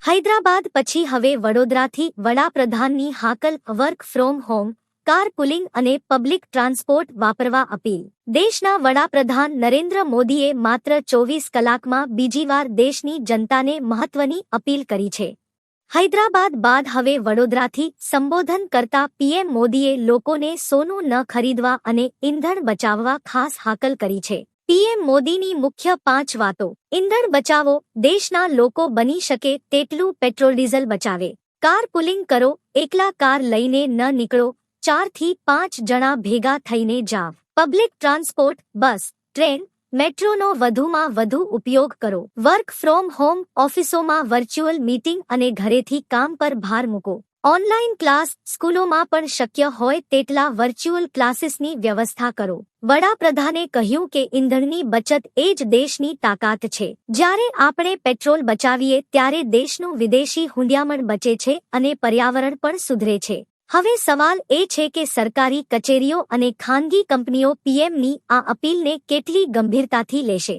હૈદરાબાદ પછી હવે વડોદરાથી વડાપ્રધાનની હાકલ work from home, car pooling અને પબ્લિક ટ્રાન્સપોર્ટ વાપરવા અપીલ. દેશના વડાપ્રધાન નરેન્દ્ર મોદીએ માત્ર 24 કલાકમાં બીજીવાર દેશની જનતાને મહત્વની અપીલ કરી છે. હૈદરાબાદ બાદ હવે વડોદરાથી સંબોધન કરતા પીએમ મોદીએ લોકોને સોનું ન ખરીદવા અને ઈંધણ બચાવવા ખાસ હાકલ કરી છે. પીએમ મોદીની મુખ્ય 5 વાતો. ઈંધણ બચાવો, દેશના લોકો બની શકે તેટલું પેટ્રોલ ડીઝલ બચાવે. કાર પુલિંગ કરો, એકલા કાર લઈને ન નીકળો, 4 થી 5 જણા ભેગા થઈને જાવ. પબ્લિક ટ્રાન્સપોર્ટ, બસ, ટ્રેન, મેટ્રોનો વધુમાં વધુ ઉપયોગ કરો. વર્ક ફ્રોમ હોમ, ઓફિસોમાં વર્ચ્યુઅલ મીટિંગ અને ઘરેથી કામ પર ભાર મૂકો. ઓનલાઈન ક્લાસ, સ્કૂલોમાં પણ શક્ય હોય તેટલા વર્ચ્યુઅલ ક્લાસીસની વ્યવસ્થા કરો. વડાપ્રધાને કહ્યું કે ઈંધણની બચત એ જ દેશની તાકાત છે. જ્યારે આપણે પેટ્રોલ બચાવીએ ત્યારે દેશનું વિદેશી હુંડિયામણ બચે છે અને પર્યાવરણ પણ સુધરે છે. હવે સવાલ એ છે કે સરકારી કચેરીઓ અને ખાનગી કંપનીઓ પીએમની આ અપીલને કેટલી ગંભીરતાથી લેશે.